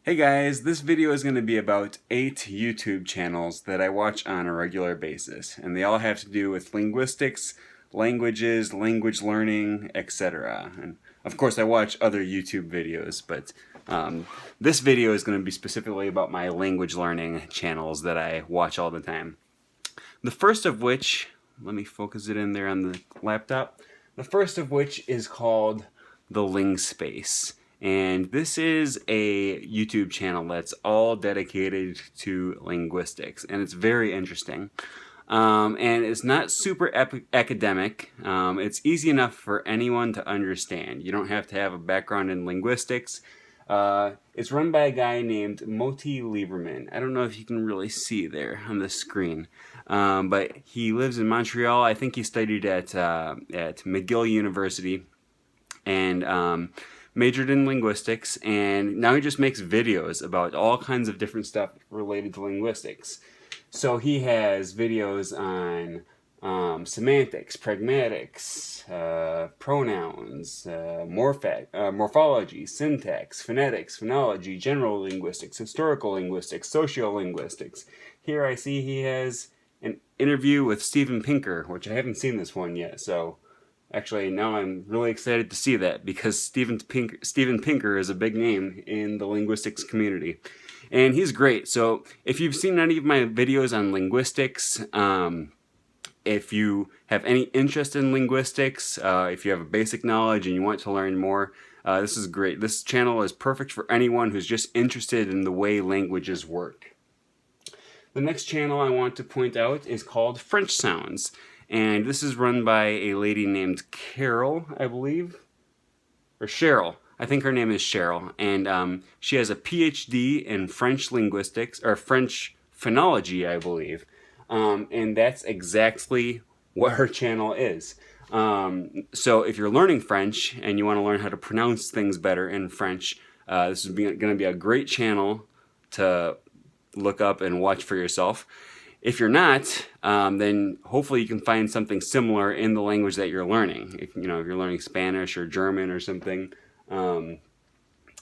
Hey guys, this video is going to be about 8 YouTube channels that I watch on a regular basis, and they all have to do with linguistics, languages, language learning, etc. And of course I watch other YouTube videos, but this video is going to be specifically about my language learning channels that I watch all the time. The first of which, let me focus it in there on the laptop, the first of which is called the Ling Space. And this is a YouTube channel that's all dedicated to linguistics, and it's very interesting. And it's not super academic. It's easy enough for anyone to understand. You don't have to have a background in linguistics. It's run by a guy named Moti Lieberman. I don't know if you can really see there on the screen, but he lives in Montreal. I think he studied at McGill University, and majored in linguistics, and now he just makes videos about all kinds of different stuff related to linguistics. So he has videos on semantics, pragmatics, pronouns, morphology, syntax, phonetics, phonology, general linguistics, historical linguistics, sociolinguistics. Here I see he has an interview with Steven Pinker, which I haven't seen this one yet, so actually, now I'm really excited to see that because Steven Pinker is a big name in the linguistics community. And he's great. So if you've seen any of my videos on linguistics, if you have any interest in linguistics, if you have a basic knowledge and you want to learn more, this is great. This channel is perfect for anyone who's just interested in the way languages work. The next channel I want to point out is called French Sounds. And this is run by a lady named Carol, I believe, or Cheryl. I think her name is Cheryl, and she has a PhD in French linguistics, or French phonology, I believe, and that's exactly what her channel is. So if you're learning French and you want to learn how to pronounce things better in French, this is going to be a great channel to look up and watch for yourself. If you're not, then hopefully you can find something similar in the language that you're learning. If you're learning Spanish or German or something, go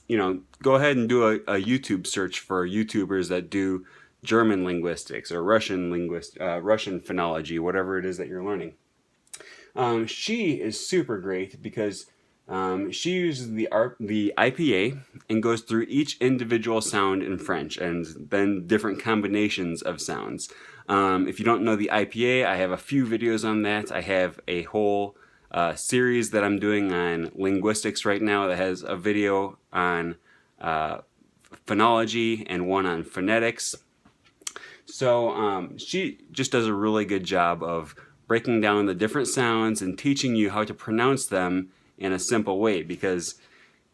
ahead and do a YouTube search for YouTubers that do German linguistics or Russian Russian phonology, whatever it is that you're learning. She is super great because she uses the IPA and goes through each individual sound in French and then different combinations of sounds. If you don't know the IPA, I have a few videos on that. I have a whole series that I'm doing on linguistics right now that has a video on phonology and one on phonetics. So she just does a really good job of breaking down the different sounds and teaching you how to pronounce them in a simple way, because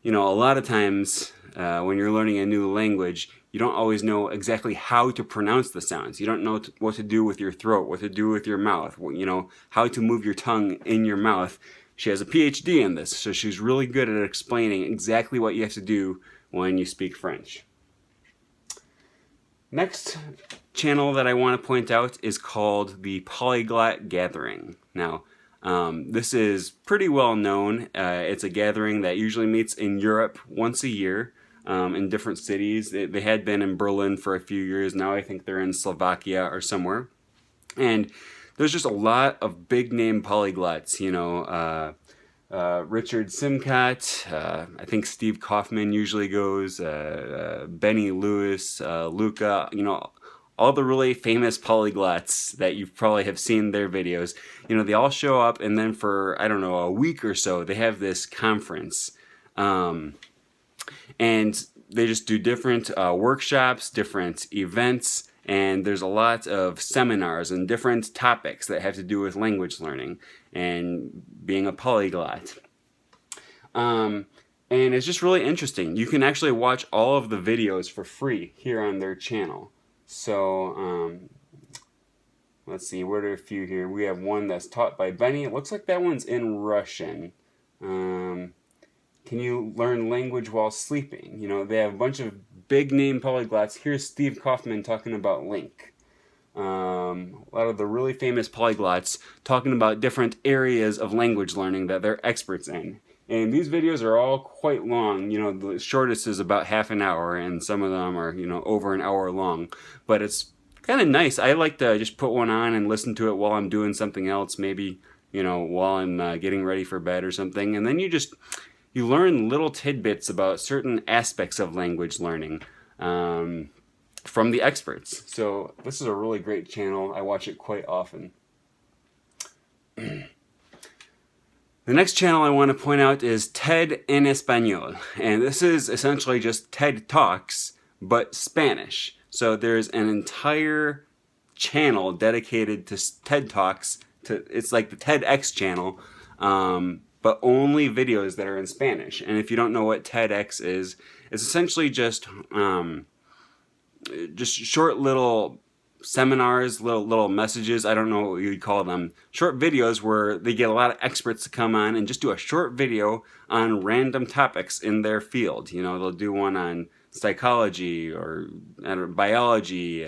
a lot of times when you're learning a new language, you don't always know exactly how to pronounce the sounds. You don't know what to do with your throat, what to do with your mouth, how to move your tongue in your mouth. She has a PhD in this, so she's really good at explaining exactly what you have to do when you speak French. Next channel that I want to point out is called the Polyglot Gathering. Now, this is pretty well known. It's a gathering that usually meets in Europe once a year in different cities. They had been in Berlin for a few years. Now I think they're in Slovakia or somewhere. And there's just a lot of big name polyglots, Richard Simcott, I think Steve Kaufman usually goes, Benny Lewis, Luca, all the really famous polyglots that you probably have seen their videos. They all show up, and then for, I don't know, a week or so, they have this conference. And they just do different workshops, different events, and there's a lot of seminars and different topics that have to do with language learning and being a polyglot. And it's just really interesting. You can actually watch all of the videos for free here on their channel. So, let's see, what are a few here? We have one that's taught by Benny. It looks like that one's in Russian. Can you learn language while sleeping? They have a bunch of big name polyglots. Here's Steve Kaufman talking about Link. A lot of the really famous polyglots talking about different areas of language learning that they're experts in. And these videos are all quite long. You know, the shortest is about half an hour, and some of them are, you know, over an hour long. But it's kind of nice. I like to just put one on and listen to it while I'm doing something else, maybe, you know, while I'm getting ready for bed or something. And then you learn little tidbits about certain aspects of language learning from the experts. So this is a really great channel. I watch it quite often. The next channel I want to point out is TED en Español. And this is essentially just TED Talks, but Spanish. So there's an entire channel dedicated to TED Talks. It's like the TEDx channel, but only videos that are in Spanish. And if you don't know what TEDx is, it's essentially just short little seminars, little messages. I don't know what you'd call them. Short videos where they get a lot of experts to come on and just do a short video on random topics in their field. You know, they'll do one on psychology or biology,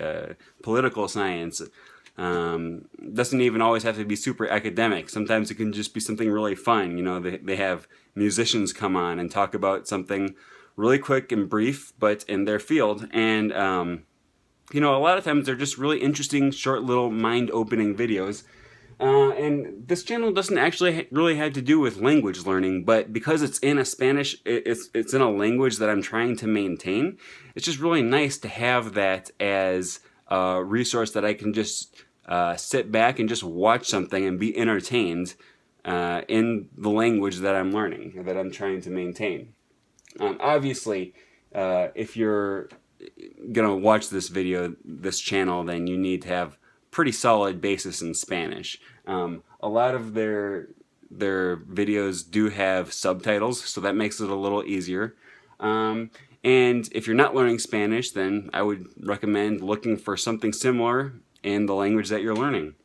political science. Doesn't even always have to be super academic. Sometimes it can just be something really fun. You know, they have musicians come on and talk about something really quick and brief, but in their field. And you know, a lot of times they're just really interesting, short, little mind-opening videos. And this channel doesn't actually really have to do with language learning, but because it's in a Spanish, it's in a language that I'm trying to maintain. It's just really nice to have that as a resource that I can just sit back and just watch something and be entertained in the language that I'm learning, that I'm trying to maintain. Obviously, if you're gonna watch this channel, then you need to have pretty solid basis in Spanish. A lot of their videos do have subtitles, so that makes it a little easier. And if you're not learning Spanish, then I would recommend looking for something similar in the language that you're learning.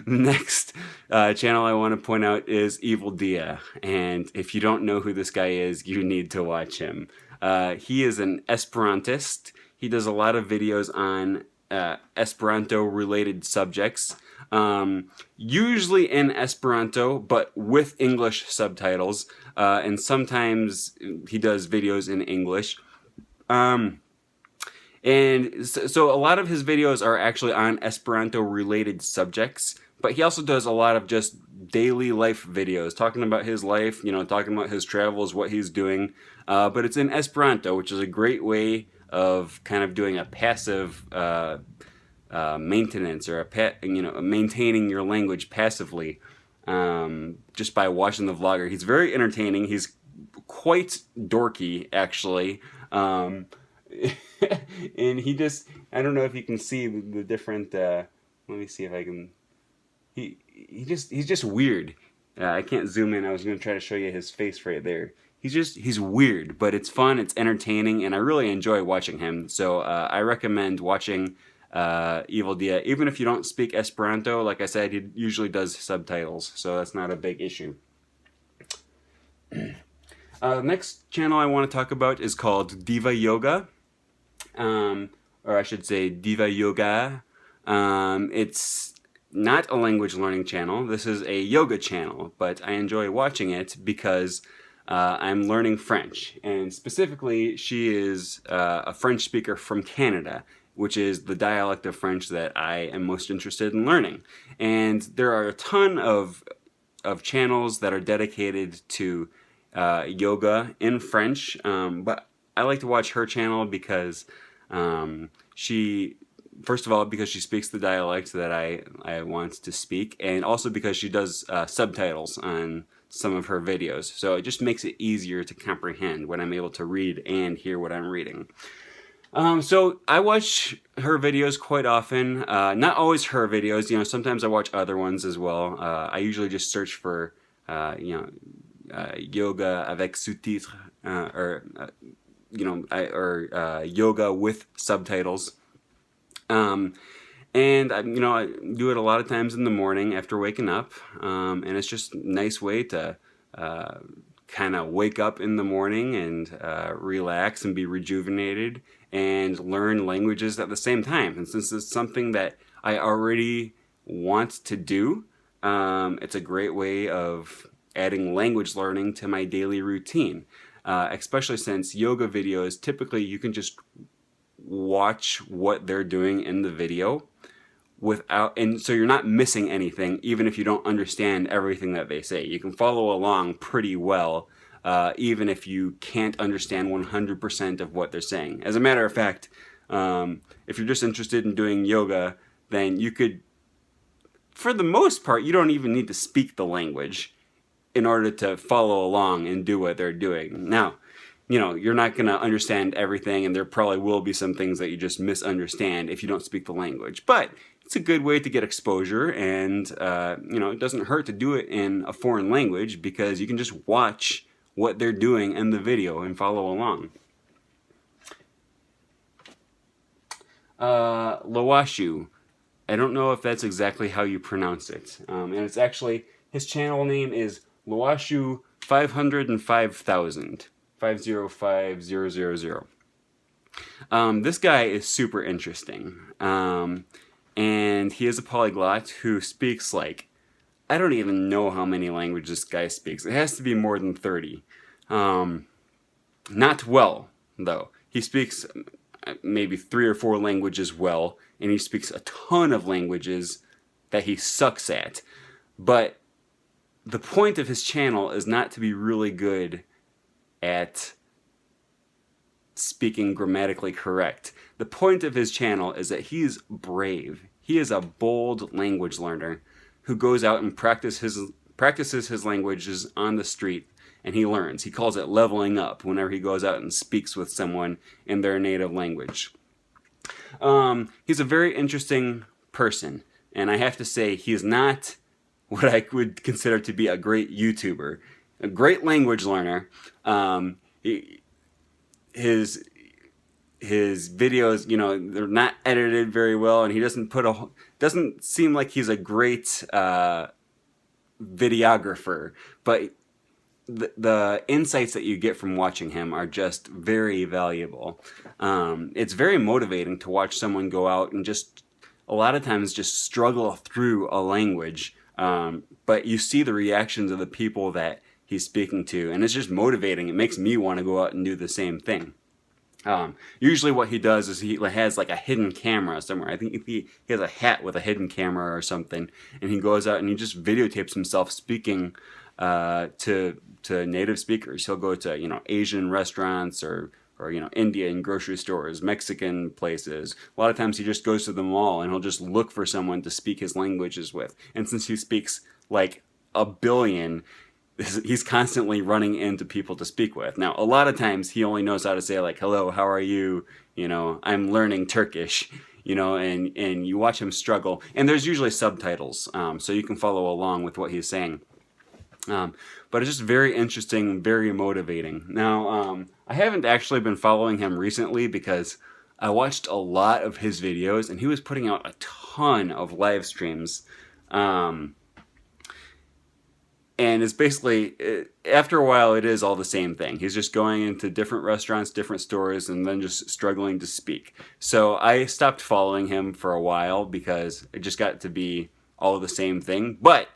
Next channel I want to point out is Evildea, and if you don't know who this guy is, you need to watch him. He is an Esperantist. He does a lot of videos on Esperanto-related subjects, usually in Esperanto, but with English subtitles, and sometimes he does videos in English. And so a lot of his videos are actually on Esperanto-related subjects, but he also does a lot of just daily life videos, talking about his life, you know, talking about his travels, what he's doing. But it's in Esperanto, which is a great way of kind of doing a passive maintenance, or maintaining your language passively, just by watching the vlogger. He's very entertaining. He's quite dorky, actually. And he just, I don't know if you can see the different, let me see if I can, he's just weird. I can't zoom in. I was going to try to show you his face right there. He's weird, but it's fun, it's entertaining, and I really enjoy watching him. So I recommend watching Evildea. Even if you don't speak Esperanto, like I said, he usually does subtitles, so that's not a big issue. The next channel I want to talk about is called Diva Yoga. Or I should say Deva Yoga. It's not a language learning channel. This is a yoga channel, but I enjoy watching it because I'm learning French. And specifically, she is a French speaker from Canada, which is the dialect of French that I am most interested in learning. And there are a ton of channels that are dedicated to yoga in French, but I like to watch her channel because first of all, because she speaks the dialect that I want to speak, and also because she does subtitles on some of her videos. So it just makes it easier to comprehend when I'm able to read and hear what I'm reading. So I watch her videos quite often. Not always her videos, you know, sometimes I watch other ones as well. I usually just search for, yoga avec sous-titres, or yoga with subtitles. And I do it a lot of times in the morning after waking up. And it's just a nice way to kind of wake up in the morning and relax and be rejuvenated and learn languages at the same time. And since it's something that I already want to do, It's a great way of adding language learning to my daily routine, especially since yoga videos, typically you can just watch what they're doing in the video and so you're not missing anything, even if you don't understand everything that they say. You can follow along pretty well, even if you can't understand 100% of what they're saying. As a matter of fact, if you're just interested in doing yoga, then you could, for the most part, you don't even need to speak the language in order to follow along and do what they're doing. Now, you're not going to understand everything, and there probably will be some things that you just misunderstand if you don't speak the language. But it's a good way to get exposure, and it doesn't hurt to do it in a foreign language because you can just watch what they're doing in the video and follow along. Lawashu. I don't know if that's exactly how you pronounce it. And it's actually, his channel name is Lawashu 505,000. 505000. This guy is super interesting. And he is a polyglot who speaks I don't even know how many languages this guy speaks. It has to be more than 30. Not well, though. He speaks maybe 3 or 4 languages well, and he speaks a ton of languages that he sucks at. But the point of his channel is not to be really good at speaking grammatically correct. The point of his channel is that he's brave. He is a bold language learner who goes out and practices his languages on the street, and he learns. He calls it leveling up whenever he goes out and speaks with someone in their native language. He's a very interesting person, and I have to say he is not what I would consider to be a great YouTuber. A great language learner. His videos, they're not edited very well, and he doesn't seem like he's a great videographer. But the insights that you get from watching him are just very valuable. It's very motivating to watch someone go out and just a lot of times just struggle through a language. But you see the reactions of the people that he's speaking to, and it's just motivating. It makes me want to go out and do the same thing. Usually what he does is he has a hidden camera somewhere. I think he has a hat with a hidden camera or something, and he goes out and he just videotapes himself speaking to native speakers. He'll go to Asian restaurants or Indian grocery stores, Mexican places. A lot of times he just goes to them all and he'll just look for someone to speak his languages with. And since he speaks a billion, he's constantly running into people to speak with. Now, a lot of times he only knows how to say hello, how are you? I'm learning Turkish, and you watch him struggle. And there's usually subtitles, so you can follow along with what he's saying. But it's just very interesting, very motivating. Now, I haven't actually been following him recently because I watched a lot of his videos, and he was putting out a ton of live streams. And it's basically, after a while, it is all the same thing. He's just going into different restaurants, different stores, and then just struggling to speak. So I stopped following him for a while because it just got to be all the same thing. But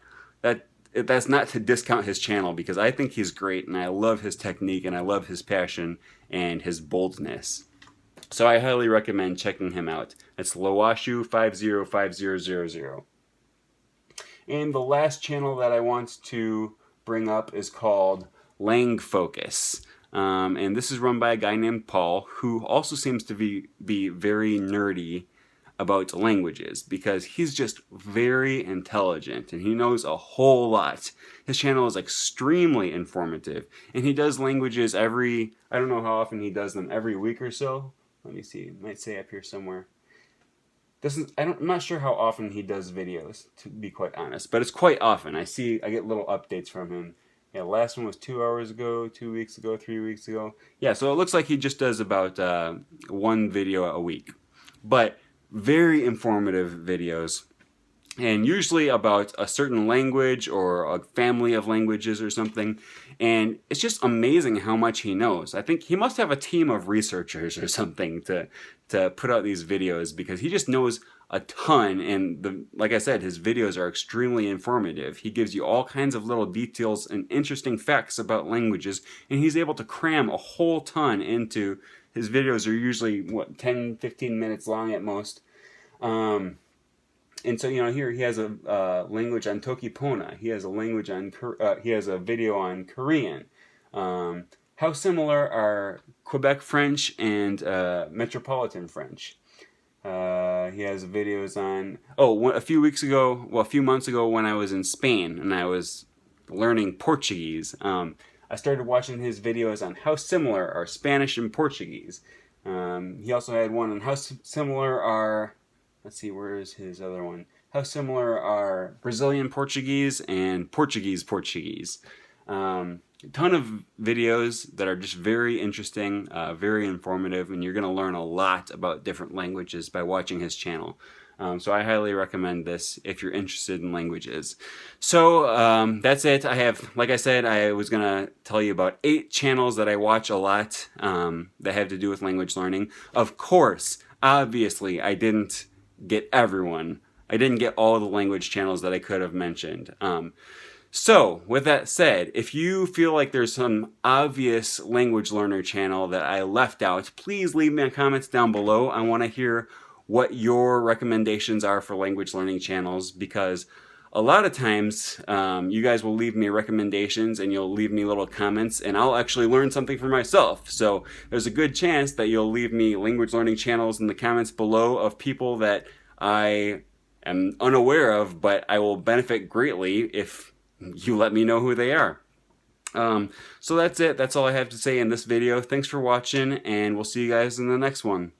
that's not to discount his channel, because I think he's great, and I love his technique, and I love his passion and his boldness. So I highly recommend checking him out. It's Lawashu 505000. And the last channel that I want to bring up is called Lang Focus. And this is run by a guy named Paul, who also seems to be very nerdy about languages, because he's just very intelligent and he knows a whole lot. His channel is extremely informative, and he does languages I don't know how often he does them, every week or so. Let me see, it might say up here somewhere. I'm not sure how often he does videos, to be quite honest, but it's quite often. I get little updates from him. Yeah, the last one was 2 hours ago, 2 weeks ago, 3 weeks ago. Yeah, so it looks like he just does about one video a week. But very informative videos, and usually about a certain language or a family of languages or something. And it's just amazing how much he knows. I think he must have a team of researchers or something to put out these videos, because he just knows a ton, and like I said, his videos are extremely informative. He gives you all kinds of little details and interesting facts about languages, and he's able to cram a whole ton into his videos. Are usually 10-15 minutes long at most. And so, here he has a language on Tokipona. He has a language on he has a video on Korean. How similar are Quebec French and Metropolitan French? He has videos on, a few months ago when I was in Spain and I was learning Portuguese, I started watching his videos on how similar are Spanish and Portuguese. He also had one on how similar are, let's see, where is his other one? How similar are Brazilian Portuguese and Portuguese Portuguese? A ton of videos that are just very interesting, very informative, and you're going to learn a lot about different languages by watching his channel. So I highly recommend this if you're interested in languages. So that's it. Like I said, I was going to tell you about 8 channels that I watch a lot that have to do with language learning. Of course, obviously, I didn't get everyone. I didn't get all the language channels that I could have mentioned. So, with that said, if you feel like there's some obvious language learner channel that I left out, please leave me comments down below. I want to hear what your recommendations are for language learning channels, because a lot of times you guys will leave me recommendations and you'll leave me little comments, and I'll actually learn something for myself. So there's a good chance that you'll leave me language learning channels in the comments below of people that I am unaware of, but I will benefit greatly if you let me know who they are. So that's it. That's all I have to say in this video. Thanks for watching, and we'll see you guys in the next one.